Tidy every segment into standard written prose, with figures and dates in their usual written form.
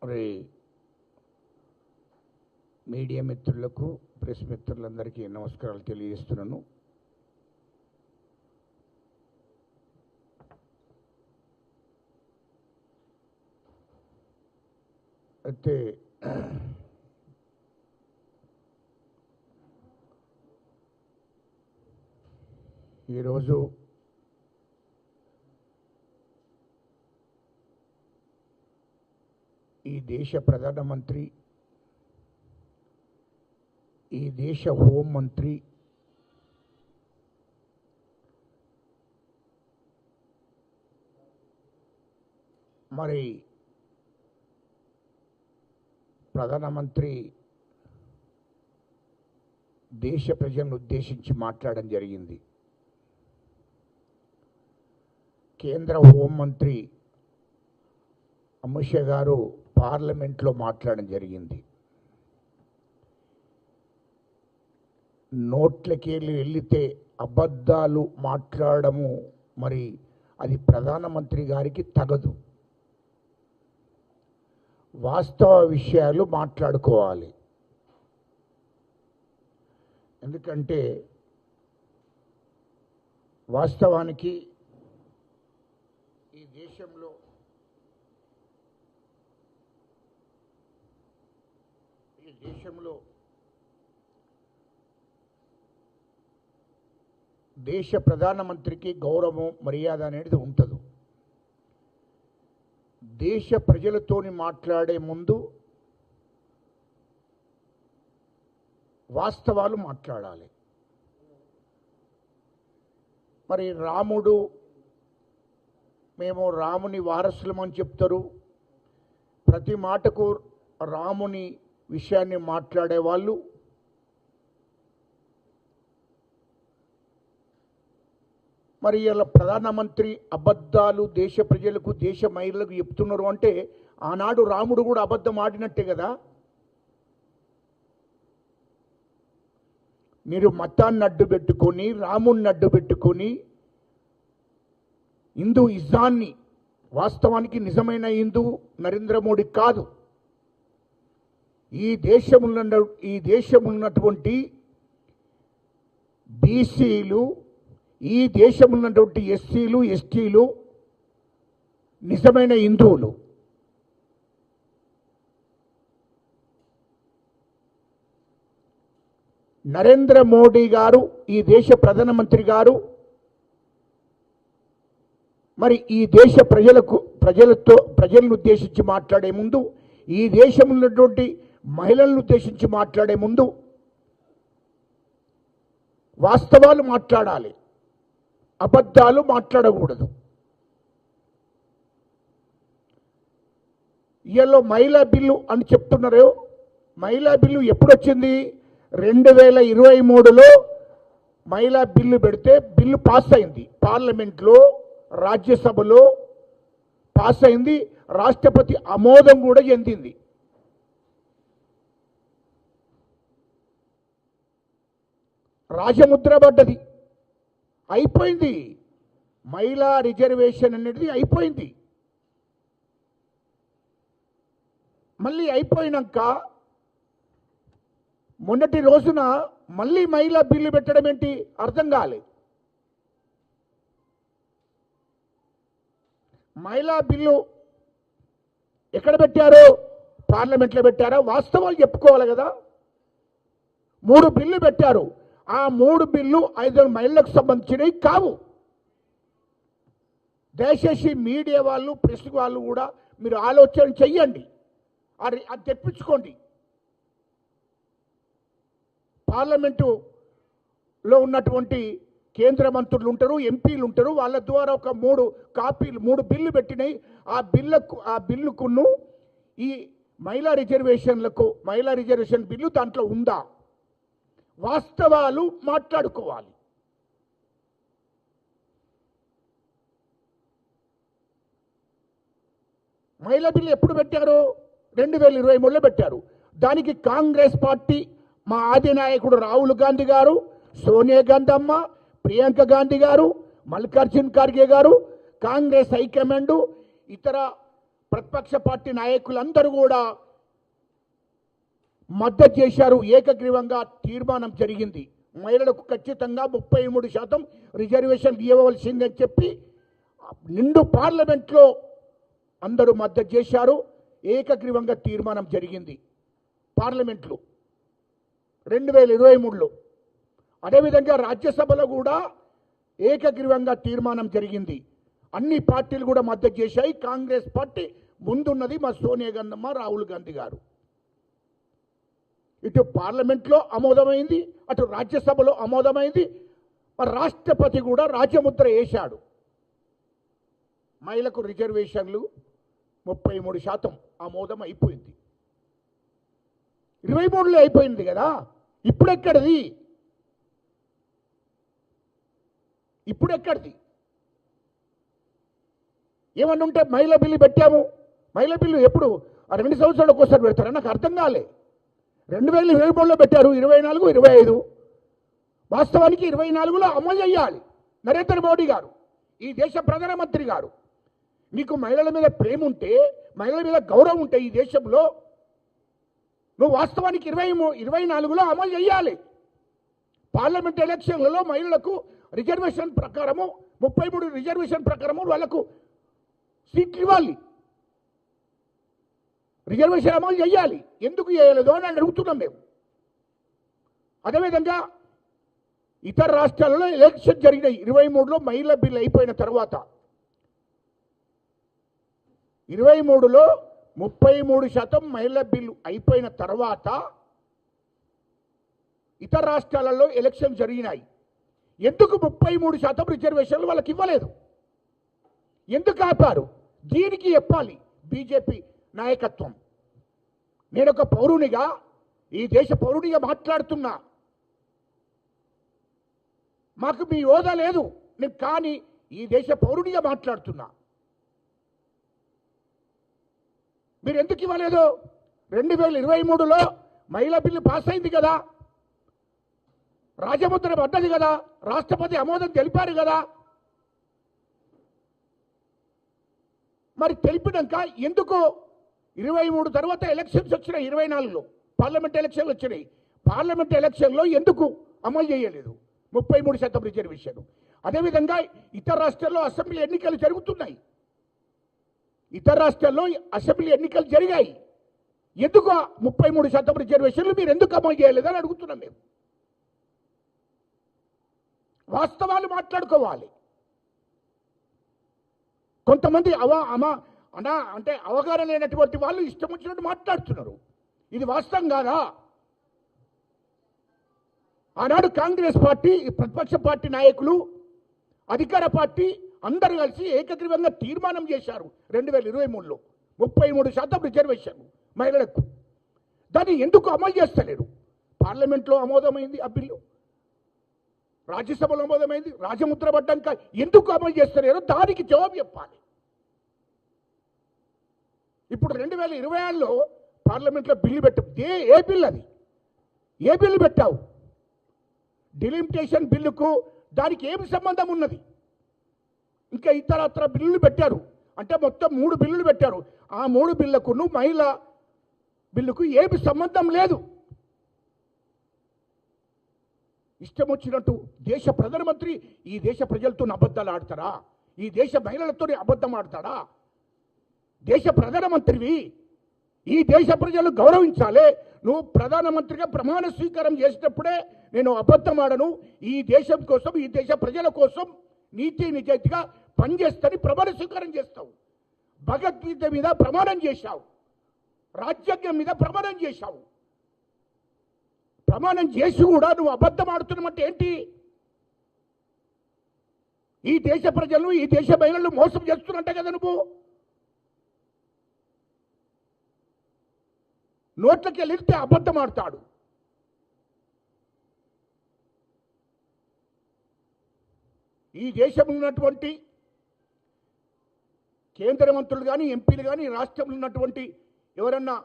మరి మీడియా మిత్రులకు ప్రెస్ మిత్రులందరికీ నమస్కారాలు తెలియజేస్తున్నాను. అయితే ఈరోజు ఈ దేశ ప్రధానమంత్రి, ఈ దేశ హోంమంత్రి మరి ప్రధానమంత్రి దేశ ప్రజలను ఉద్దేశించి మాట్లాడడం జరిగింది. కేంద్ర హోంమంత్రి అమిత్ షా గారు పార్లమెంట్లో మాట్లాడడం జరిగింది. నోట్లకి వెళ్తే అబద్ధాలు మాట్లాడము మరి అది ప్రధానమంత్రి గారికి తగదు. వాస్తవ విషయాలు మాట్లాడుకోవాలి. ఎందుకంటే వాస్తవానికి ఈ దేశంలో దేశ ప్రధానమంత్రికి గౌరవం మర్యాద అనేది ఉంటుంది. దేశ ప్రజలతోని మాట్లాడే ముందు వాస్తవాలు మాట్లాడాలి. మరి రాముడు, మేము రాముని వారసులమని చెప్తారు. ప్రతి మాటకు రాముని విషయాన్ని మాట్లాడే వాళ్ళు మరి ఇలా ప్రధానమంత్రి అబద్ధాలు దేశ ప్రజలకు, దేశ మహిళలకు చెప్తున్నారు అంటే ఆనాడు రాముడు కూడా అబద్ధం ఆడినట్టే కదా. మీరు మతాన్ని అడ్డు పెట్టుకొని, రాముడిని అడ్డు పెట్టుకొని హిందూ ఇజాన్ని, వాస్తవానికి నిజమైన హిందూ నరేంద్ర మోడీ కాదు. ఈ దేశం ఉన్నటువంటి బీసీలు, ఈ దేశం ఉన్నటువంటి ఎస్సీలు, ఎస్టీలు నిజమైన హిందువులు. నరేంద్ర మోడీ గారు, ఈ దేశ ప్రధానమంత్రి గారు మరి ఈ దేశ ప్రజలను ఉద్దేశించి మాట్లాడే ముందు, ఈ దేశంలో ఉన్నటువంటి మహిళలను ఉద్దేశించి మాట్లాడే ముందు వాస్తవాలు మాట్లాడాలి, అబద్ధాలు మాట్లాడకూడదు. ఇవాళ మహిళా బిల్లు అని చెప్తున్నారు. మహిళా బిల్లు ఎప్పుడు వచ్చింది? 2023లో మహిళా బిల్లు పెడితే బిల్లు పాస్ అయింది. పార్లమెంట్లో, రాజ్యసభలో పాస్ అయింది. రాష్ట్రపతి ఆమోదం కూడా చెందింది. రాజముద్ర పడ్డది. అయిపోయింది. మహిళా రిజర్వేషన్ అనేది అయిపోయింది. మళ్ళీ అయిపోయినాక మొన్నటి రోజున మళ్ళీ మహిళా బిల్లు పెట్టడం ఏంటి అర్థం కాలేదు. మహిళా బిల్లు ఎక్కడ పెట్టారో? పార్లమెంట్లో పెట్టారా? వాస్తవాలు చెప్పుకోవాలి కదా. 3 బిల్లు పెట్టారు. ఆ 3 బిల్లు 5 మహిళలకు సంబంధించినవి కావు. దయచేసి మీడియా వాళ్ళు, ప్రెస్ వాళ్ళు కూడా మీరు ఆలోచన చెయ్యండి, అది తెప్పించుకోండి. పార్లమెంటులో ఉన్నటువంటి కేంద్ర మంత్రులు ఉంటారు, ఎంపీలు ఉంటారు. వాళ్ళ ద్వారా ఒక 3 బిల్లు పెట్టినాయి. ఆ బిల్లుకును ఈ మహిళా రిజర్వేషన్ బిల్లు దాంట్లో ఉందా? వాస్తవాలు మాట్లాడుకోవాలి. మహిళా బిల్లు ఎప్పుడు పెట్టారు? 2023లో పెట్టారు. దానికి కాంగ్రెస్ పార్టీ, మా ఆది నాయకుడు రాహుల్ గాంధీ గారు, సోనియా గాంధీ అమ్మ, ప్రియాంక గాంధీ గారు, మల్లికార్జున్ ఖార్గే గారు, కాంగ్రెస్ హైకమాండ్, ఇతర ప్రతిపక్ష పార్టీ నాయకులందరూ కూడా మద్దతు చేశారు. ఏకగ్రీవంగా తీర్మానం జరిగింది. మహిళలకు ఖచ్చితంగా 33% రిజర్వేషన్ ఇవ్వవలసిందని చెప్పి నిండు పార్లమెంట్లో అందరూ మద్దతు చేశారు. ఏకగ్రీవంగా తీర్మానం జరిగింది పార్లమెంట్లో 2023లో. అదేవిధంగా రాజ్యసభలో కూడా ఏకగ్రీవంగా తీర్మానం జరిగింది. అన్ని పార్టీలు కూడా మద్దతు చేశాయి. కాంగ్రెస్ పార్టీ ముందున్నది మా సోనియా గాంధీ, రాహుల్ గాంధీ గారు. ఇటు పార్లమెంట్లో ఆమోదమైంది, అటు రాజ్యసభలో ఆమోదమైంది. రాష్ట్రపతి కూడా రాజ్యముద్ర వేశాడు. మహిళలకు రిజర్వేషన్లు 33% ఆమోదం అయిపోయింది. 23లో అయిపోయింది కదా, ఇప్పుడెక్కడిది? ఏమన్నా ఉంటే మహిళా బిల్లు పెట్టాము. మహిళా బిల్లు ఎప్పుడు 2 సంవత్సరాలకు ఒకసారి పెడతారా? నాకు అర్థం కాలే. 2023లో పెట్టారు, 24, 25. వాస్తవానికి 24లో అమలు చేయాలి. నరేంద్ర మోడీ గారు, ఈ దేశ ప్రధానమంత్రి గారు, నీకు మహిళల మీద ప్రేమ ఉంటే, మహిళల మీద గౌరవం ఉంటే ఈ దేశంలో నువ్వు వాస్తవానికి 24లో అమలు చేయాలి. పార్లమెంట్ ఎలక్షన్లలో మహిళలకు రిజర్వేషన్ ప్రకారము 33 రిజర్వేషన్ ప్రకారము వాళ్ళకు సీట్లు ఇవ్వాలి. రిజర్వేషన్ అమలు చేయాలి. ఎందుకు చేయలేదు అని అడుగుతున్నాం మేము. అదేవిధంగా ఇతర రాష్ట్రాలలో ఎలక్షన్ జరిగినాయి. 23లో మహిళా బిల్లు అయిపోయిన తర్వాత 23లో 33% మహిళా బిల్లు అయిపోయిన తర్వాత ఇతర రాష్ట్రాలలో ఎలక్షన్ జరిగినాయి. ఎందుకు 33% రిజర్వేషన్లు వాళ్ళకి ఇవ్వలేదు? ఎందుకు ఆపారు? దీనికి చెప్పాలి బీజేపీ నాయకత్వం. నేను ఒక పౌరునిగా, ఈ దేశ పౌరునిగా మాట్లాడుతున్నా. మాకు మీ హోదా లేదు, నేను కానీ ఈ దేశ పౌరునిగా మాట్లాడుతున్నా. మీరు ఎందుకు ఇవ్వలేదు? 2023లో మహిళా బిల్లు పాస్ అయింది కదా, రాజముద్ర పడ్డది కదా, రాష్ట్రపతి ఆమోదం తెలిపారు కదా. మరి తెలిపినాక ఎందుకు 23 తర్వాత ఎలక్షన్స్ వచ్చినాయి? 24లో పార్లమెంట్ ఎలక్షన్లు వచ్చినాయి. పార్లమెంట్ ఎలక్షన్లో ఎందుకు అమలు చేయలేదు 33% రిజర్వేషన్? అదేవిధంగా ఇతర రాష్ట్రాల్లో అసెంబ్లీ ఎన్నికలు జరుగుతున్నాయి. ఇతర రాష్ట్రాల్లో అసెంబ్లీ ఎన్నికలు జరిగాయి. ఎందుకు 33% రిజర్వేషన్లు మీరు ఎందుకు అమలు చేయలేదని అడుగుతున్నాం మేము. వాస్తవాలు మాట్లాడుకోవాలి. కొంతమంది అంటే అవగాహన లేనటువంటి వాళ్ళు ఇష్టం వచ్చినట్టు మాట్లాడుతున్నారు. ఇది వాస్తవం కాదా? ఆనాడు కాంగ్రెస్ పార్టీ, ప్రతిపక్ష పార్టీ నాయకులు, అధికార పార్టీ అందరూ కలిసి ఏకగ్రీవంగా తీర్మానం చేశారు 2023లో 33% రిజర్వేషన్ మహిళలకు. దాన్ని ఎందుకు అమలు చేస్తలేరు? పార్లమెంట్లో ఆమోదమైంది ఆ బిల్లు, రాజ్యసభలో ఆమోదమైంది, రాజముద్ర పడ్డాక ఎందుకు అమలు చేస్తలేరో దానికి జవాబు చెప్పాలి. ఇప్పుడు 2026లో పార్లమెంట్లో బిల్లు పెట్టావు. ఏ బిల్లు అది? ఏ బిల్లు పెట్టావు? డిలిమిటేషన్ బిల్లుకు దానికి ఏమి సంబంధం ఉన్నది? ఇంకా ఇతరత్ర బిల్లులు పెట్టారు. అంటే మొత్తం 3 బిల్లులు పెట్టారు. ఆ 3 బిల్లుకును మహిళా బిల్లుకు ఏమి సంబంధం లేదు. ఇష్టం వచ్చినట్టు దేశ ప్రధానమంత్రి ఈ దేశ ప్రజలతో అబద్ధాలు ఆడతారా? ఈ దేశ మహిళలతో అబద్ధం ఆడతాడా? దేశ ప్రధానమంత్రివి, ఈ దేశ ప్రజలు గౌరవించాలి. నువ్వు ప్రధానమంత్రిగా ప్రమాణ స్వీకారం చేసేటప్పుడే నేను అబద్ధం ఆడను, ఈ దేశం కోసం, ఈ దేశ ప్రజల కోసం నీతి నిజాయితీగా పనిచేస్తని ప్రమాణ స్వీకారం చేస్తావు. భగవద్గీత మీద ప్రమాణం చేశావు, రాజ్యాంగం మీద ప్రమాణం చేశావు. ప్రమాణం చేసి కూడా నువ్వు అబద్ధం ఆడుతున్నట్టు ఏంటి? ఈ దేశ ప్రజలను, ఈ దేశ మహిళలను మోసం చేస్తున్నట్టే కదా నువ్వు. నోట్లకి వెళ్ళితే అబద్ధం ఆడతాడు. ఈ దేశంలో ఉన్నటువంటి కేంద్ర మంత్రులు కానీ, ఎంపీలు కానీ, రాష్ట్రంలో ఉన్నటువంటి ఎవరన్నా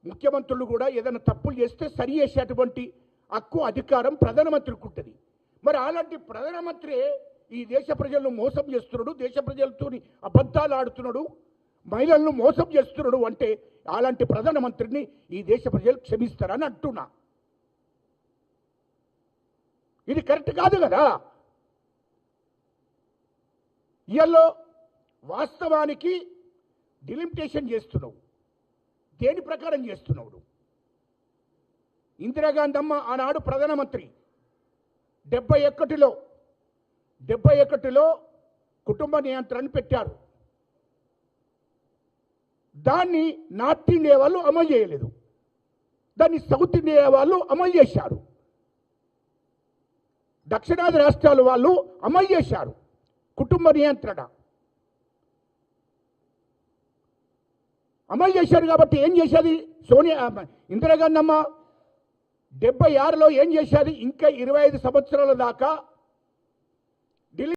ముఖ్యమంత్రులు కూడా ఏదైనా తప్పులు చేస్తే సరి చేసేటువంటి హక్కు, అధికారం ప్రధానమంత్రికి ఉంటుంది. మరి అలాంటి ప్రధానమంత్రి ఈ దేశ ప్రజలను మోసం చేస్తున్నాడు, దేశ ప్రజలతో అబద్ధాలు ఆడుతున్నాడు. మహిళలను మోసం చేస్తున్నాడు అంటే అలాంటి ప్రధానమంత్రిని ఈ దేశ ప్రజలు క్షమిస్తారని అంటున్నా. ఇది కరెక్ట్ కాదు కదా. ఇయాల్లో వాస్తవానికి డిలిమిటేషన్ చేస్తున్నావు. దేని ప్రకారం చేస్తున్నావు? ఇందిరాగాంధీ అమ్మ ఆనాడు ప్రధానమంత్రి 71లో కుటుంబ నియంత్రణ పెట్టారు. దాన్ని నార్త్ ఇండియా వాళ్ళు అమలు చేయలేదు, దాన్ని సౌత్ ఇండియా వాళ్ళు అమలు చేశారు. దక్షిణాది రాష్ట్రాల వాళ్ళు అమలు చేశారు కుటుంబ నియంత్రణ. అమలు చేశారు కాబట్టి ఏం చేసేది ఇందిరాగాంధీ అమ్మ 76లో ఏం చేసేది? ఇంకా 25 సంవత్సరాల దాకా